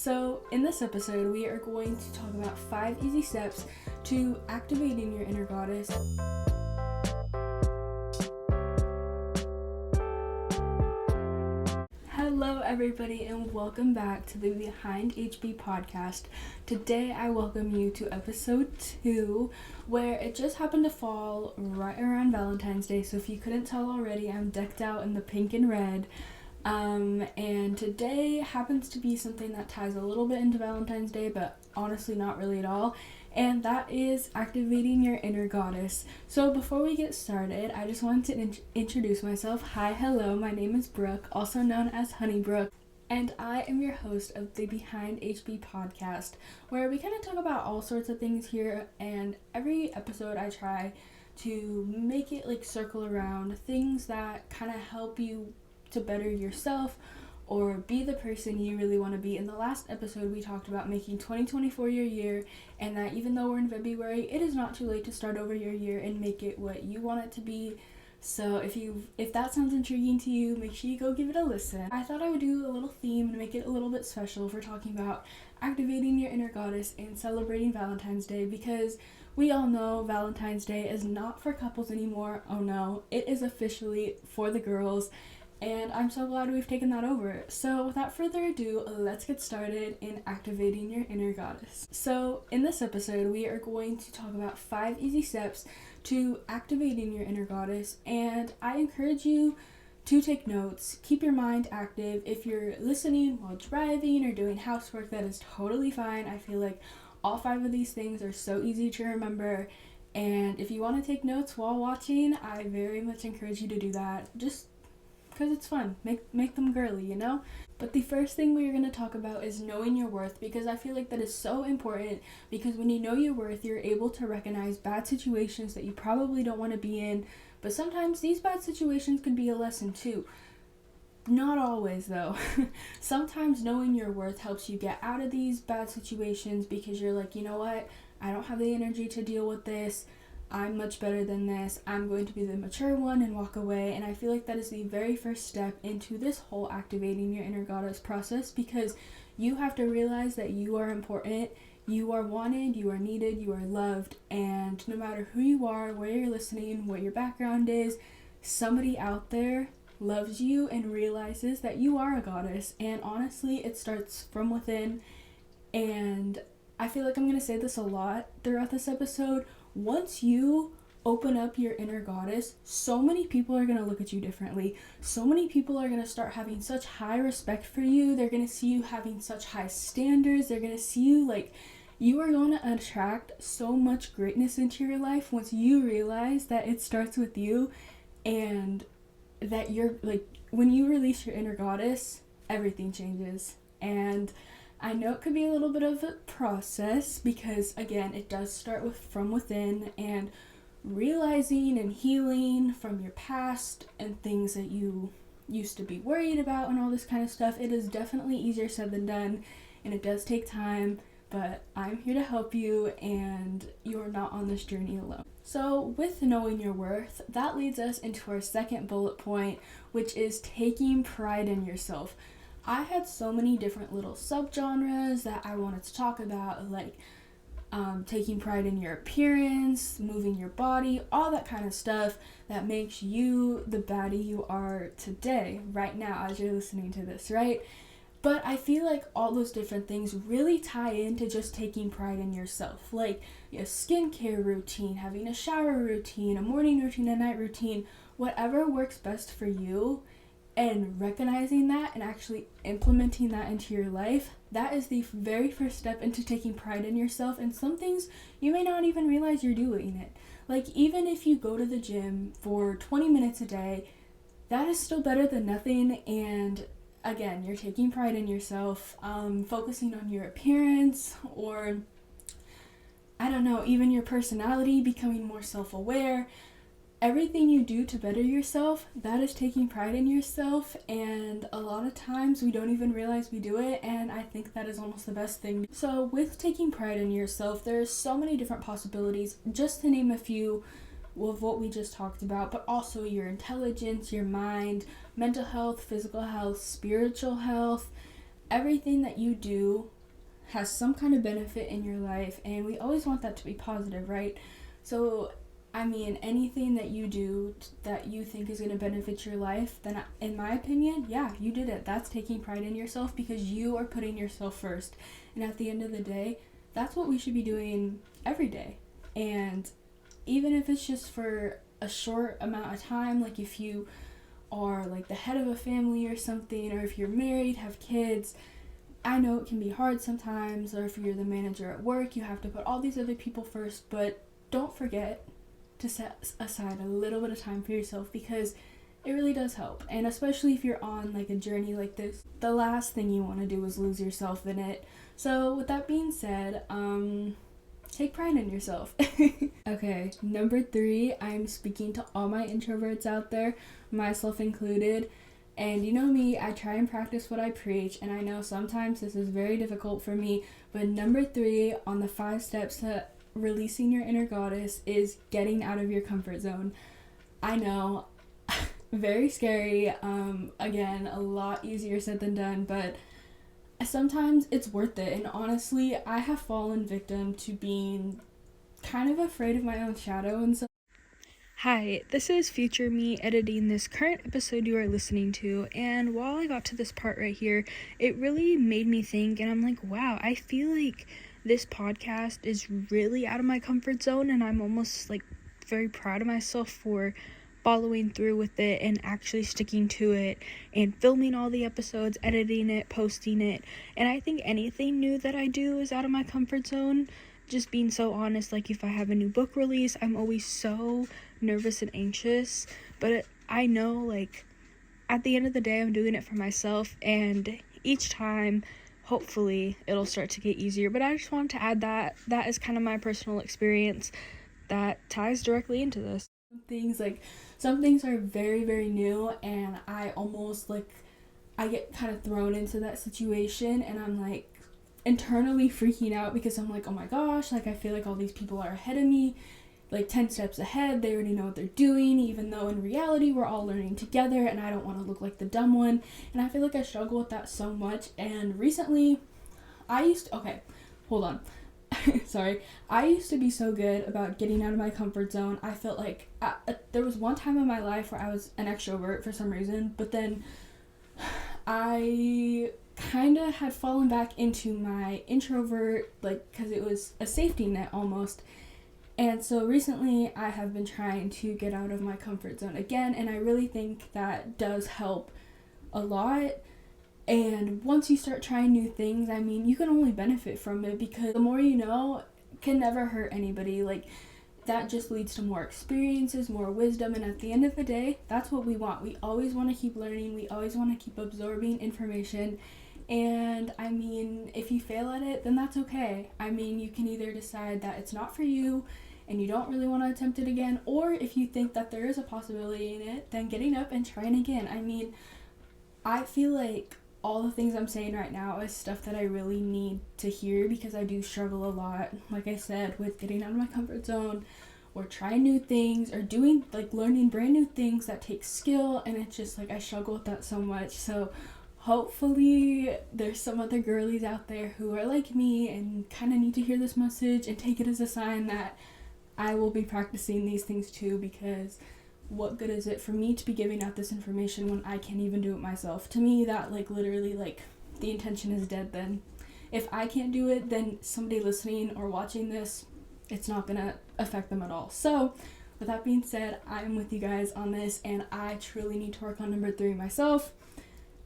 So, in this episode, we are going to talk about 5 easy steps to activating your inner goddess. Hello, everybody, and welcome back to the Behind HB podcast. Today, I welcome you to episode 2, where it just happened to fall right around Valentine's Day. So, if you couldn't tell already, I'm decked out in the pink and red. And today happens to be something that ties a little bit into Valentine's Day, but honestly not really at all, and that is activating your inner goddess. So before we get started, I just wanted to introduce myself. Hi, hello, my name is Brooke, also known as Honeybrook, and I am your host of the Behind HB podcast, where we kind of talk about all sorts of things here, and every episode I try to make it like circle around things that kind of help you to better yourself or be the person you really want to be. In the last episode, we talked about making 2024 your year, and that even though we're in February, it is not too late to start over your year and make it what you want it to be. So if that sounds intriguing to you, make sure you go give it a listen. I thought I would do a little theme to make it a little bit special for talking about activating your inner goddess and celebrating Valentine's Day, because we all know Valentine's Day is not for couples anymore. Oh no, it is officially for the girls. And I'm so glad we've taken that over. So without further ado, let's get started in activating your inner goddess. So in this episode, we are going to talk about 5 easy steps to activating your inner goddess. And I encourage you to take notes, keep your mind active. If you're listening while driving or doing housework, that is totally fine. I feel like all 5 of these things are so easy to remember. And if you want to take notes while watching, I very much encourage you to do that. Just because it's fun. Make them girly, you know? But the first thing we're going to talk about is knowing your worth, because I feel like that is so important, because when you know your worth, you're able to recognize bad situations that you probably don't want to be in, but sometimes these bad situations could be a lesson too. Not always, though. Sometimes knowing your worth helps you get out of these bad situations, because you're like, you know what? I don't have the energy to deal with this. I'm much better than this. I'm going to be the mature one and walk away. And I feel like that is the very first step into this whole activating your inner goddess process, because you have to realize that you are important, you are wanted, you are needed, you are loved, and no matter who you are, where you're listening, what your background is, somebody out there loves you and realizes that you are a goddess. And honestly, it starts from within. And I feel like I'm going to say this a lot throughout this episode. Once you open up your inner goddess, so many people are going to look at you differently. So many people are going to start having such high respect for you. They're going to see you having such high standards. They're going to see you like you are going to attract so much greatness into your life once you realize that it starts with you, and that you're like, when you release your inner goddess, everything changes. And I know it could be a little bit of a process, because again, it does start from within, and realizing and healing from your past and things that you used to be worried about and all this kind of stuff. It is definitely easier said than done, and it does take time, but I'm here to help you, and you're not on this journey alone. So with knowing your worth, that leads us into our second bullet point, which is taking pride in yourself. I had so many different little subgenres that I wanted to talk about, like taking pride in your appearance, moving your body, all that kind of stuff that makes you the baddie you are today, right now, as you're listening to this, right? But I feel like all those different things really tie into just taking pride in yourself, like your skincare routine, having a shower routine, a morning routine, a night routine, whatever works best for you. And recognizing that and actually implementing that into your life, that is the very first step into taking pride in yourself. And some things you may not even realize you're doing it. Like, even if you go to the gym for 20 minutes a day, that is still better than nothing. And again, you're taking pride in yourself, focusing on your appearance, or I don't know, even your personality, becoming more self-aware. Everything you do to better yourself, that is taking pride in yourself, and a lot of times we don't even realize we do it, and I think that is almost the best thing. So with taking pride in yourself, there's so many different possibilities, just to name a few of what we just talked about, but also your intelligence, your mind, mental health, physical health, spiritual health, everything that you do has some kind of benefit in your life, and we always want that to be positive, right? So I mean, anything that you do that you think is going to benefit your life, then in my opinion, yeah, you did it. That's taking pride in yourself because you are putting yourself first. And at the end of the day, that's what we should be doing every day. And even if it's just for a short amount of time, like if you are like the head of a family or something, or if you're married, have kids, I know it can be hard sometimes, or if you're the manager at work, you have to put all these other people first, but don't forget to set aside a little bit of time for yourself, because it really does help. And especially if you're on like a journey like this, the last thing you want to do is lose yourself in it. So with that being said, take pride in yourself. Okay, number 3, I'm speaking to all my introverts out there, myself included. And you know me, I try and practice what I preach, and I know sometimes this is very difficult for me, but number 3 on the 5 steps to releasing your inner goddess is getting out of your comfort zone. I know, very scary, again, a lot easier said than done, but sometimes it's worth it. And honestly, I have fallen victim to being kind of afraid of my own shadow and so. Hi, this is future me editing this current episode you are listening to, and while I got to this part right here, it really made me think, and I'm like, wow, I feel like this podcast is really out of my comfort zone, and I'm almost like very proud of myself for following through with it and actually sticking to it and filming all the episodes, editing it, posting it. And I think anything new that I do is out of my comfort zone. Just being so honest, like if I have a new book release, I'm always so nervous and anxious, but I know like at the end of the day I'm doing it for myself, and each time hopefully it'll start to get easier. But I just wanted to add that is kind of my personal experience that ties directly into this. Some things are very, very new, and I almost like I get kind of thrown into that situation, and I'm like internally freaking out because I'm like, oh my gosh, like I feel like all these people are ahead of me, like 10 steps ahead. They already know what they're doing, even though in reality we're all learning together, and I don't want to look like the dumb one. And I feel like I struggle with that so much. And recently sorry, I used to be so good about getting out of my comfort zone. I felt like there was one time in my life where I was an extrovert for some reason, but then I kind of had fallen back into my introvert, like, because it was a safety net almost. And so recently I have been trying to get out of my comfort zone again, and I really think that does help a lot. And once you start trying new things, I mean, you can only benefit from it, because the more you know can never hurt anybody. Like, that just leads to more experiences, more wisdom, and at the end of the day, that's what we want. We always want to keep learning. We always want to keep absorbing information. And I mean, if you fail at it, then that's okay. I mean, you can either decide that it's not for you and you don't really want to attempt it again, or if you think that there is a possibility in it, then getting up and trying again. I mean, I feel like all the things I'm saying right now is stuff that I really need to hear, because I do struggle a lot, like I said, with getting out of my comfort zone or trying new things or doing, like, learning brand new things that take skill, and it's just like I struggle with that so much. So hopefully there's some other girlies out there who are like me and kind of need to hear this message and take it as a sign that I will be practicing these things too, because what good is it for me to be giving out this information when I can't even do it myself? To me, that, like, literally, like, the intention is dead then. If I can't do it, then somebody listening or watching this, it's not gonna affect them at all. So with that being said, I'm with you guys on this, and I truly need to work on number 3 myself.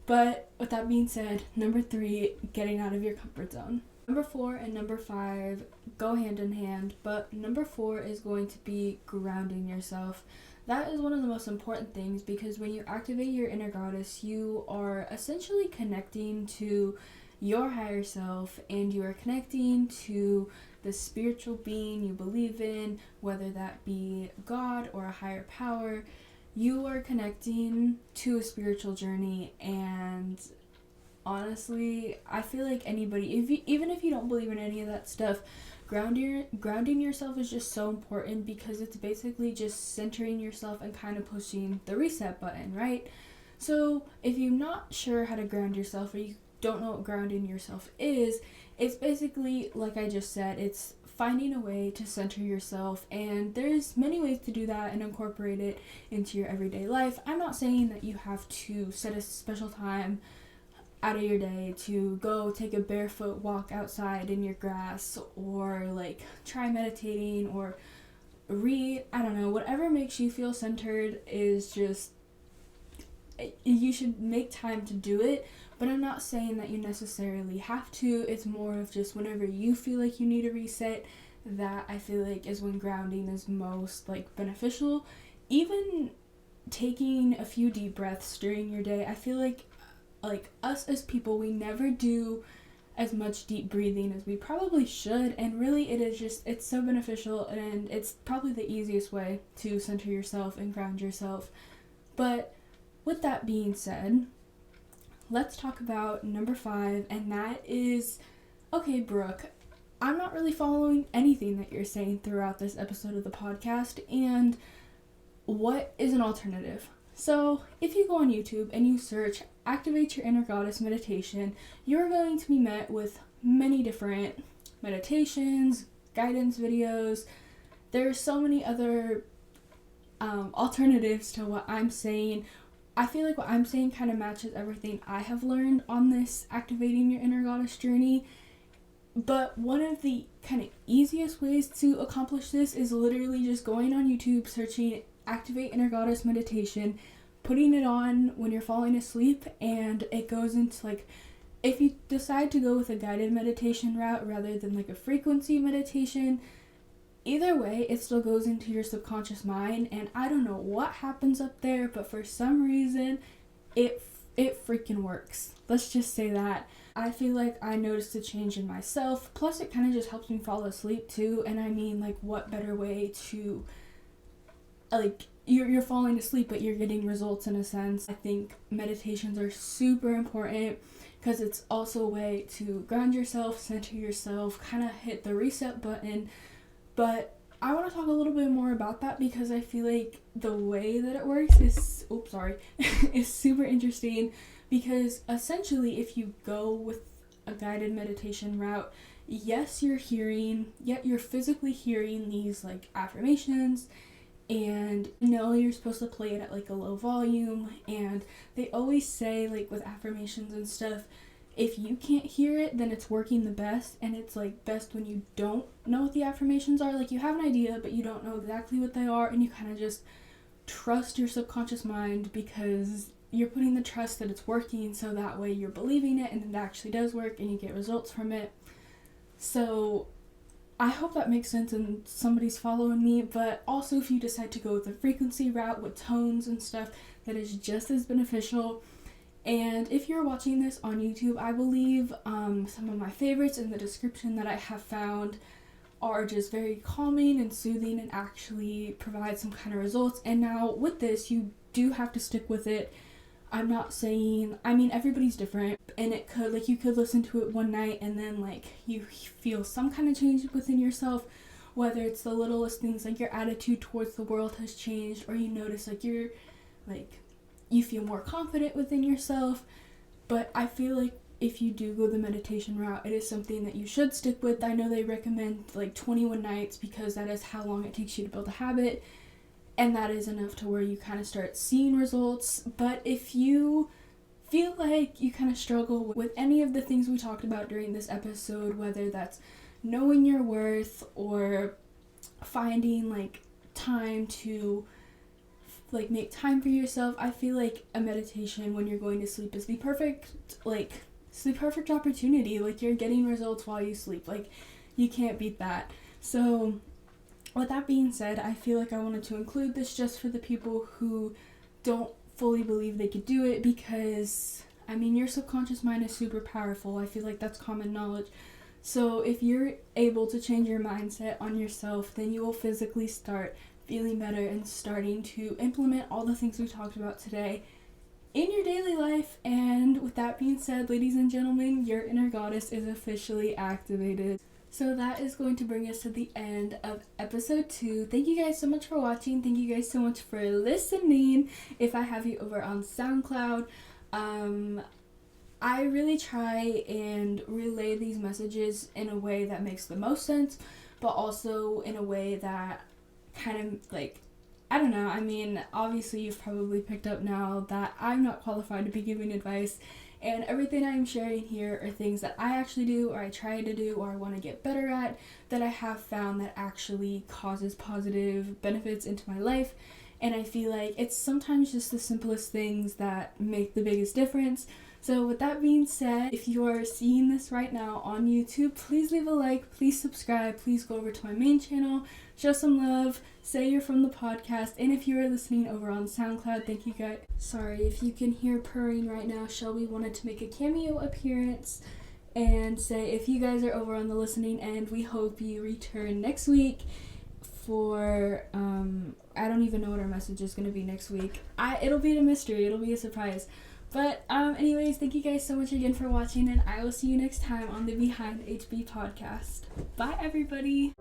But with that being said, number 3, getting out of your comfort zone. Number 4 and number 5 go hand in hand, but number 4 is going to be grounding yourself. That is one of the most important things, because when you activate your inner goddess, you are essentially connecting to your higher self, and you are connecting to the spiritual being you believe in, whether that be God or a higher power. You are connecting to a spiritual journey, and honestly, I feel like anybody, even if you don't believe in any of that stuff, grounding yourself is just so important, because it's basically just centering yourself and kind of pushing the reset button, right? So if you're not sure how to ground yourself, or don't know what grounding yourself is, it's basically, like I just said, it's finding a way to center yourself, and there's many ways to do that and incorporate it into your everyday life. I'm not saying that you have to set a special time out of your day to go take a barefoot walk outside in your grass, or like try meditating or read. I don't know, whatever makes you feel centered is just, you should make time to do it. But I'm not saying that you necessarily have to. It's more of just whenever you feel like you need a reset, that I feel like is when grounding is most like beneficial. Even taking a few deep breaths during your day, I feel like us as people, we never do as much deep breathing as we probably should, and really it's so beneficial, and it's probably the easiest way to center yourself and ground yourself. But with that being said, let's talk about number 5, and that is, okay, Brooke, I'm not really following anything that you're saying throughout this episode of the podcast, and what is an alternative? So if you go on YouTube and you search Activate Your Inner Goddess meditation, you're going to be met with many different meditations, guidance videos. There's so many other alternatives to what I'm saying. I feel like what I'm saying kind of matches everything I have learned on this Activating Your Inner Goddess journey. But one of the kind of easiest ways to accomplish this is literally just going on YouTube, searching Activate Inner Goddess meditation, putting it on when you're falling asleep, and it goes into like, if you decide to go with a guided meditation route rather than like a frequency meditation, either way, it still goes into your subconscious mind, and I don't know what happens up there, but for some reason, it freaking works. Let's just say that. I feel like I noticed a change in myself, plus it kind of just helps me fall asleep too, and I mean, like, what better way to, like, you're falling asleep, but you're getting results in a sense. I think meditations are super important, because it's also a way to ground yourself, center yourself, kind of hit the reset button. But I want to talk a little bit more about that, because I feel like the way that it works is, is super interesting, because essentially if you go with a guided meditation route, yes, you're physically hearing these like affirmations, and you're supposed to play it at like a low volume, and they always say, like, with affirmations and stuff, if you can't hear it, then it's working the best, and it's like best when you don't know what the affirmations are. Like, you have an idea, but you don't know exactly what they are, and you kind of just trust your subconscious mind, because you're putting the trust that it's working, so that way you're believing it, and it actually does work, and you get results from it. So I hope that makes sense and somebody's following me. But also, if you decide to go with the frequency route with tones and stuff, that is just as beneficial. And if you're watching this on YouTube, I believe some of my favorites in the description that I have found are just very calming and soothing and actually provide some kind of results. And now with this, you do have to stick with it. I'm not saying, everybody's different, and it could, like, you could listen to it one night and then, like, you feel some kind of change within yourself, whether it's the littlest things, like your attitude towards the world has changed, or you notice, like, you feel more confident within yourself. But I feel like if you do go the meditation route, it is something that you should stick with. I know they recommend, like, 21 nights, because that is how long it takes you to build a habit. And that is enough to where you kind of start seeing results. But if you feel like you kind of struggle with any of the things we talked about during this episode, whether that's knowing your worth or finding, like, time to, like, make time for yourself, I feel like a meditation when you're going to sleep is the perfect opportunity. Like, you're getting results while you sleep. Like, you can't beat that. So with that being said, I feel like I wanted to include this just for the people who don't fully believe they could do it, because, your subconscious mind is super powerful. I feel like that's common knowledge. So if you're able to change your mindset on yourself, then you will physically start feeling better and starting to implement all the things we talked about today in your daily life. And with that being said, ladies and gentlemen, your inner goddess is officially activated. So that is going to bring us to the end of episode 2. Thank you guys so much for watching. Thank you guys so much for listening. If I have you over on SoundCloud, I really try and relay these messages in a way that makes the most sense, but also in a way that kind of like, I don't know, I mean, obviously you've probably picked up now that I'm not qualified to be giving advice, and everything I'm sharing here are things that I actually do, or I try to do, or I want to get better at, that I have found that actually causes positive benefits into my life. And I feel like it's sometimes just the simplest things that make the biggest difference. So with that being said, if you are seeing this right now on YouTube, please leave a like, please subscribe, please go over to my main channel, show some love, say you're from the podcast, and if you are listening over on SoundCloud, thank you guys. Sorry if you can hear purring right now. Shelby wanted to make a cameo appearance and say if you guys are over on the listening end, we hope you return next week for, I don't even know what our message is going to be next week. It'll be a mystery, it'll be a surprise. But anyways, thank you guys so much again for watching, and I will see you next time on the Behind HB podcast. Bye, everybody.